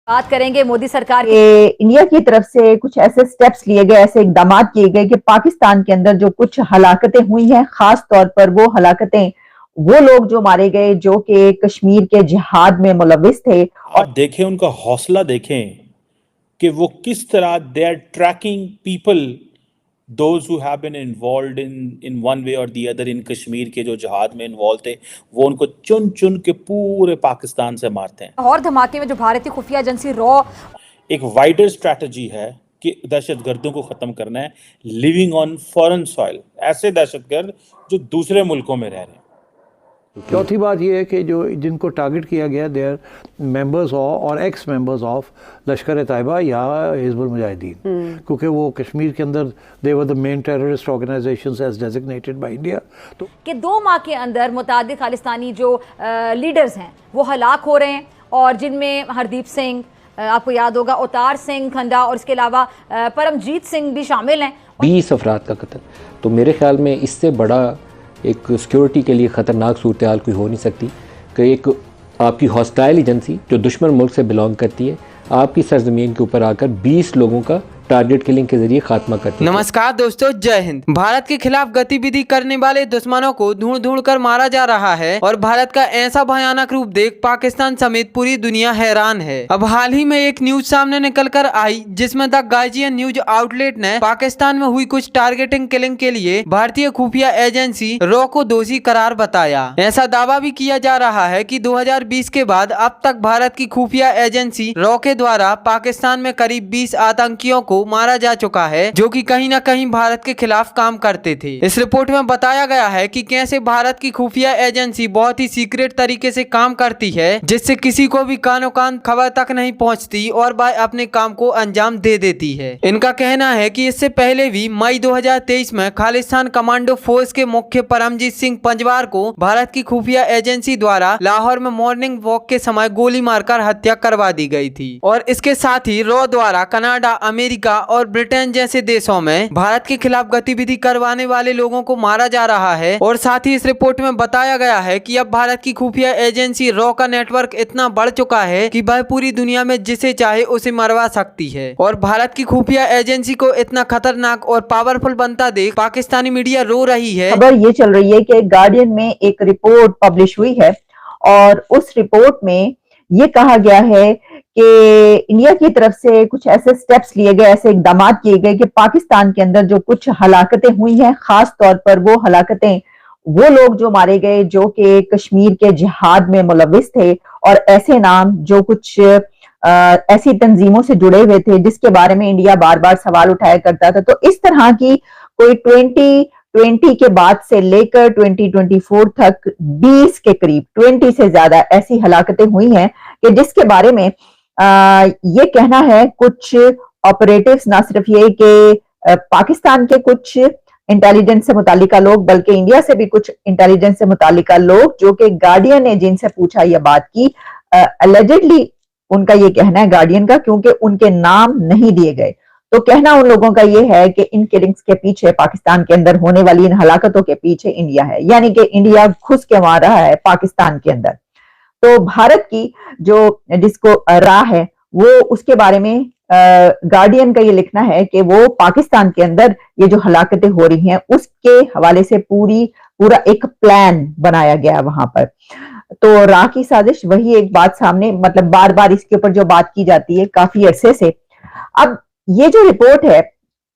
बात करेंगे मोदी सरकार के इंडिया की तरफ से कुछ ऐसे स्टेप्स लिए गए, ऐसे इकदाम किए गए कि पाकिस्तान के अंदर जो कुछ हलाकतें हुई हैं, खास तौर पर वो हलाकतें, वो लोग जो मारे गए जो कि कश्मीर के जिहाद में मुलविस थे। आप देखें, उनका हौसला देखें कि वो किस तरह they are tracking people those who have been involved in one way or the other in Kashmir के जो जहाद में इन्वॉल्व थे, वो उनको चुन चुन के पूरे पाकिस्तान से मारते हैं। और धमाके में जो भारतीय खुफिया एजेंसी रॉ एक वाइडर स्ट्रैटेजी है कि दहशतगर्दों को ख़त्म करना है, लिविंग ऑन फॉरेन सॉइल, ऐसे दहशतगर्द जो दूसरे मुल्कों में रह रहे हैं। चौथी बात यह है कि जो जिनको टारगेट किया गया दे आर मेंबर्स और एक्स मेंबर्स ऑफ लश्कर तैयबा या हिजबुल मुजाहिदीन, क्योंकि वो कश्मीर के अंदर they were the main terrorist organisations as designated by India. तो कि 2 माह के अंदर मुतादिद खालिस्तानी जो लीडर्स हैं वो हलाक हो रहे हैं, और जिनमें हरदीप सिंह, आपको याद होगा अवतार सिंह खंडा, और इसके अलावा परमजीत सिंह भी शामिल हैं। 20 अफराद का कत्ल, तो मेरे ख्याल में इससे बड़ा एक सिक्योरिटी के लिए ख़तरनाक सूरत हाल कोई हो नहीं सकती कि एक आपकी हॉस्टाइल एजेंसी जो दुश्मन मुल्क से बिलोंग करती है आपकी सरजमीन के ऊपर आकर 20 लोगों का टारगेट किलिंग के जरिए खात्मा करती है। नमस्कार दोस्तों, जय हिंद। भारत के खिलाफ गतिविधि करने वाले दुश्मनों को ढूंढ ढूंढ कर मारा जा रहा है, और भारत का ऐसा भयानक रूप देख पाकिस्तान समेत पूरी दुनिया हैरान है। अब हाल ही में एक न्यूज सामने निकल कर आई जिसमें द गार्जियन न्यूज आउटलेट ने पाकिस्तान में हुई कुछ टारगेटिंग किलिंग के लिए भारतीय खुफिया एजेंसी रॉ को दोषी करार बताया। ऐसा दावा भी किया जा रहा है कि 2020 के बाद अब तक भारत की खुफिया एजेंसी रॉ के द्वारा पाकिस्तान में करीब 20 आतंकियों को मारा जा चुका है, जो कि कहीं न कहीं भारत के खिलाफ काम करते थे। इस रिपोर्ट में बताया गया है कि कैसे भारत की खुफिया एजेंसी बहुत ही सीक्रेट तरीके से काम करती है, जिससे किसी को भी कानो कान खबर तक नहीं पहुंचती और वह अपने काम को अंजाम दे देती है। इनका कहना है कि इससे पहले भी मई 2023 में खालिस्तान कमांडो फोर्स के मुख्य परमजीत सिंह पंजवार को भारत की खुफिया एजेंसी द्वारा लाहौर में मॉर्निंग वॉक के समय गोली मारकर हत्या करवा दी गई थी। और इसके साथ ही रॉ द्वारा कनाडा, अमेरिका और ब्रिटेन जैसे देशों में भारत के खिलाफ गतिविधि करवाने वाले लोगों को मारा जा रहा है। और साथ ही इस रिपोर्ट में बताया गया है कि अब भारत की खुफिया एजेंसी रॉ का नेटवर्क इतना बढ़ चुका है कि वह पूरी दुनिया में जिसे चाहे उसे मरवा सकती है। और भारत की खुफिया एजेंसी को इतना खतरनाक और पावरफुल बनता देख पाकिस्तानी मीडिया रो रही है। खबर ये चल रही है कि गार्डियन में एक रिपोर्ट पब्लिश हुई है, और उस रिपोर्ट में ये कहा गया है कि इंडिया की तरफ से कुछ ऐसे स्टेप्स लिए गए, ऐसे इकदाम किए गए कि पाकिस्तान के अंदर जो कुछ हलाकतें हुई हैं, खास तौर पर वो हलाकतें, वो लोग जो मारे गए जो कि कश्मीर के जिहाद में मुलविस थे, और ऐसे नाम जो कुछ ऐसी तंजीमों से जुड़े हुए थे जिसके बारे में इंडिया बार बार सवाल उठाया करता था। तो इस तरह की कोई 2020 के बाद से लेकर 2024 तक 20 के करीब, 20 से ज्यादा ऐसी हलाकतें हुई हैं कि जिसके बारे में ये कहना है कुछ ऑपरेटिव्स, ना सिर्फ ये कि पाकिस्तान के कुछ इंटेलिजेंस से मुतालिका लोग, बल्कि इंडिया से भी कुछ इंटेलिजेंस से मुतालिका लोग, जो कि गार्डियन ने जिनसे पूछा यह बात की, अलेजिडली उनका ये कहना है गार्डियन का, क्योंकि उनके नाम नहीं दिए गए, तो कहना उन लोगों का ये है कि इन किलिंग्स के पीछे, पाकिस्तान के अंदर होने वाली इन हलाकतों के पीछे इंडिया है, यानी कि इंडिया घुस के मार रहा है पाकिस्तान के अंदर। तो भारत की जो जिसको राह है, वो उसके बारे में गार्डियन का ये लिखना है कि वो पाकिस्तान के अंदर ये जो हलाकतें हो रही हैं उसके हवाले से पूरा एक प्लान बनाया गया वहां पर। तो राह की साजिश, वही एक बात सामने, मतलब बार बार इसके ऊपर जो बात की जाती है काफी अरसे से। अब ये जो रिपोर्ट है,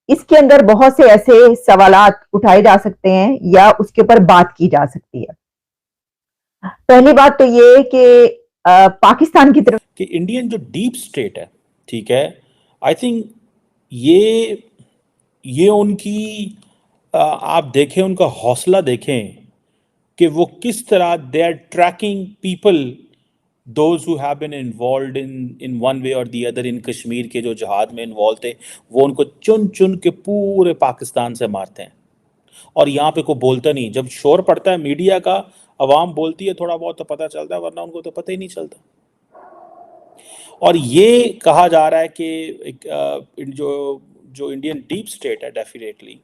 इसके अंदर बहुत से ऐसे सवालात उठाए जा सकते हैं या उसके ऊपर बात की जा सकती है। पहली बात तो ये कि पाकिस्तान की तरफ कि इंडियन जो डीप स्टेट है, ठीक है, आई थिंक ये उनकी आप देखें, उनका हौसला देखें कि वो किस तरह they are tracking people those who have been involved in one way or the other in Kashmir के जो जहाद में इन्वॉल्व थे, वो उनको चुन चुन के पूरे पाकिस्तान से मारते हैं। और यहाँ पे कोई बोलता नहीं, जब शोर पड़ता है मीडिया का, आवाम बोलती है थोड़ा बहुत तो पता चलता है, वरना उनको तो पता ही नहीं चलता। और ये कहा जा रहा है कि जो इंडियन डीप स्टेट है, डेफिनेटली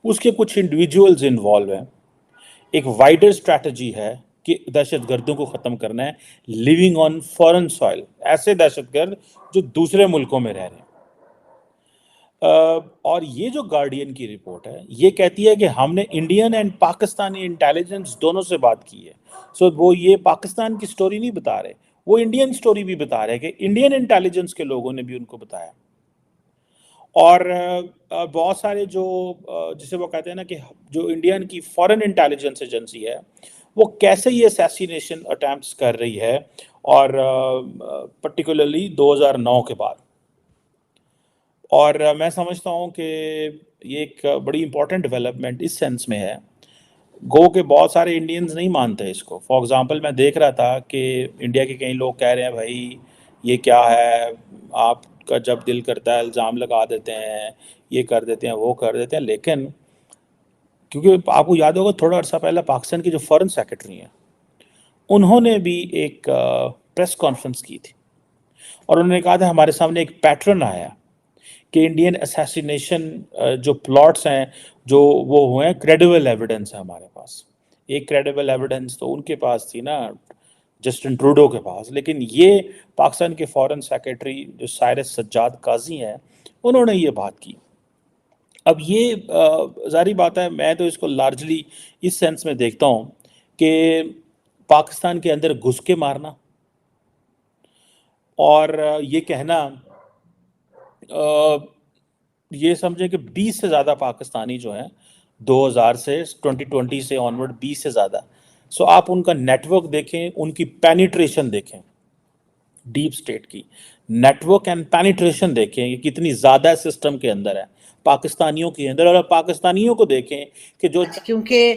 उसके कुछ इंडिविजुअल्स इन्वॉल्व हैं। एक वाइडर स्ट्रैटेजी है کہ دہشت گردوں کو ختم کرنا ہے, لیونگ آن فورن سوائل, ایسے دہشت گرد جو دوسرے ملکوں میں رہ رہے ہیں. اور یہ جو گارڈین کی رپورٹ ہے یہ کہتی ہے کہ ہم نے انڈین اینڈ پاکستانی انٹیلیجنس دونوں سے بات کی ہے. سو وہ یہ پاکستان کی سٹوری نہیں بتا رہے, وہ انڈین سٹوری بھی بتا رہے کہ انڈین انٹیلیجنس کے لوگوں نے بھی ان کو بتایا. اور بہت سارے جو جسے وہ کہتے ہیں نا کہ جو انڈین کی فورن انٹیلیجنس ایجنسی ہے وہ کیسے یہ اسیسینیشن اٹیمپٹس کر رہی ہے, اور پرٹیکولرلی 2009 کے بعد. اور میں سمجھتا ہوں کہ یہ ایک بڑی امپورٹنٹ ڈیولپمنٹ اس سینس میں ہے, گو کہ بہت سارے انڈینز نہیں مانتے اس کو. فار ایگزامپل میں دیکھ رہا تھا کہ انڈیا کے کئی لوگ کہہ رہے ہیں بھائی یہ کیا ہے, آپ کا جب دل کرتا ہے الزام لگا دیتے ہیں, یہ کر دیتے ہیں, وہ کر دیتے ہیں. لیکن کیونکہ آپ کو یاد ہوگا تھوڑا عرصہ پہلے پاکستان کے جو فارن سیکرٹری ہیں انہوں نے بھی ایک پریس کانفرنس کی تھی, اور انہوں نے کہا تھا ہمارے سامنے ایک پیٹرن آیا کہ انڈین اسیسینیشن جو پلاٹس ہیں جو وہ ہوئے ہیں, کریڈیبل ایویڈنس ہے ہمارے پاس. ایک کریڈیبل ایویڈنس تو ان کے پاس تھی نا, جسٹن ٹروڈو کے پاس, لیکن یہ پاکستان کے فارن سیکرٹری جو سائرس سجاد قاضی ہیں انہوں نے یہ بات کی. اب یہ ظاہری بات ہے, میں تو اس کو لارجلی اس سینس میں دیکھتا ہوں کہ پاکستان کے اندر گھس کے مارنا اور یہ کہنا, یہ سمجھیں کہ 20 سے زیادہ پاکستانی جو ہیں 2000 سے 2020 سے آنورڈ 20 سے زیادہ. سو آپ ان کا نیٹ ورک دیکھیں, ان کی پینیٹریشن دیکھیں, ڈیپ سٹیٹ کی نیٹ ورک اینڈ پینیٹریشن دیکھیں کہ کتنی زیادہ سسٹم کے اندر ہے پاکستانیوں کے اندر. اور پاکستانیوں کو دیکھیں کہ جو کیونکہ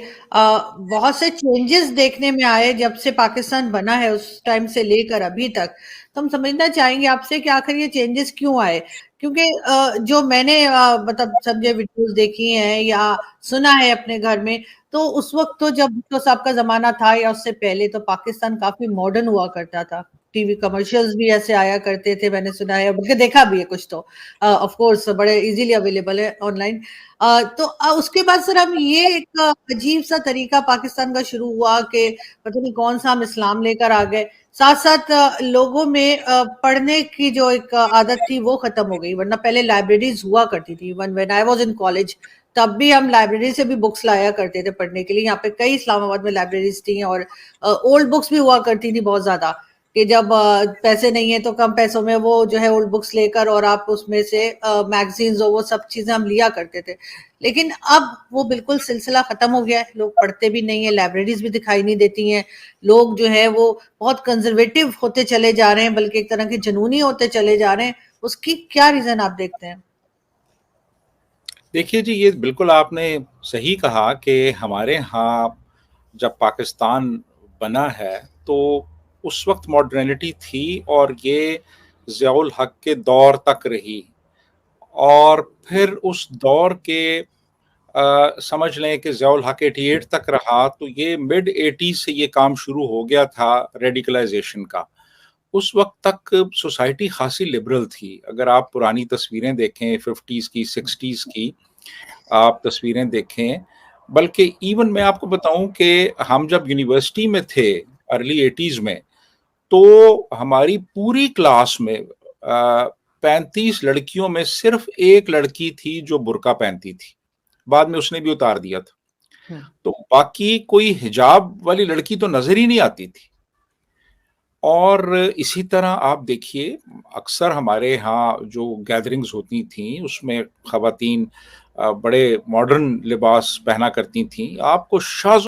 بہت سے چینجز دیکھنے میں آئے جب سے پاکستان بنا ہے اس ٹائم سے لے کر ابھی تک, تو ہم سمجھنا چاہیں گے آپ سے کہ آخر یہ چینجز کیوں آئے. کیونکہ جو میں نے مطلب سمجھے ویڈیوز دیکھی ہیں یا سنا ہے اپنے گھر میں, تو اس وقت تو جب بھٹو صاحب کا زمانہ تھا یا اس سے پہلے تو پاکستان کافی ماڈرن ہوا کرتا تھا. ٹی وی کمرشلز بھی ایسے آیا کرتے تھے, میں نے سنا ہے, بلکہ دیکھا بھی ہے کچھ, تو آف کورس بڑے ایزیلی اویلیبل ہے آن لائن. تو اس کے بعد سر ہم یہ ایک عجیب سا طریقہ پاکستان کا شروع ہوا کہ پتہ نہیں کون سا ہم اسلام لے کر آ گئے. ساتھ ساتھ لوگوں میں پڑھنے کی جو ایک عادت تھی وہ ختم ہو گئی, ورنہ پہلے لائبریریز ہوا کرتی تھی. when I was in college تب بھی ہم لائبریری سے بھی بکس لایا کرتے تھے پڑھنے کے لیے. یہاں پہ کئی اسلام آباد میں لائبریریز تھیں, اور اولڈ بکس بھی ہوا کرتی تھی بہت زیادہ, کہ جب پیسے نہیں ہیں تو کم پیسوں میں وہ جو ہے اولڈ بکس لے کر, اور آپ اس میں سے میگزینز وہ سب چیزیں ہم لیا کرتے تھے. لیکن اب وہ بالکل سلسلہ ختم ہو گیا ہے, لوگ پڑھتے بھی نہیں ہیں, لائبریریز بھی دکھائی نہیں دیتی ہیں. لوگ جو ہے وہ بہت کنزرویٹو ہوتے چلے جا رہے ہیں, بلکہ ایک طرح کے جنونی ہوتے چلے جا رہے ہیں. اس کی کیا ریزن آپ دیکھتے ہیں؟ دیکھیے جی, یہ بالکل آپ نے صحیح کہا کہ ہمارے ہاں جب پاکستان بنا ہے تو اس وقت ماڈرنٹی تھی, اور یہ ضیاء الحق کے دور تک رہی, اور پھر اس دور کے سمجھ لیں کہ ضیاء الحق 88 تک رہا, تو یہ mid 80s سے یہ کام شروع ہو گیا تھا ریڈیکلائزیشن کا. اس وقت تک سوسائٹی خاصی لبرل تھی. اگر آپ پرانی تصویریں دیکھیں 50s کی 60s کی آپ تصویریں دیکھیں, بلکہ ایون میں آپ کو بتاؤں کہ ہم جب یونیورسٹی میں تھے ارلی 80s میں, تو ہماری پوری کلاس میں 35 لڑکیوں میں صرف ایک لڑکی تھی جو برقع پہنتی تھی, بعد میں اس نے بھی اتار دیا تھا. تو باقی کوئی حجاب والی لڑکی تو نظر ہی نہیں آتی تھی. اور اسی طرح آپ دیکھیے اکثر ہمارے ہاں جو گیدرنگز ہوتی تھیں اس میں خواتین بڑے ماڈرن لباس پہنا کرتی تھیں. آپ کو شاذ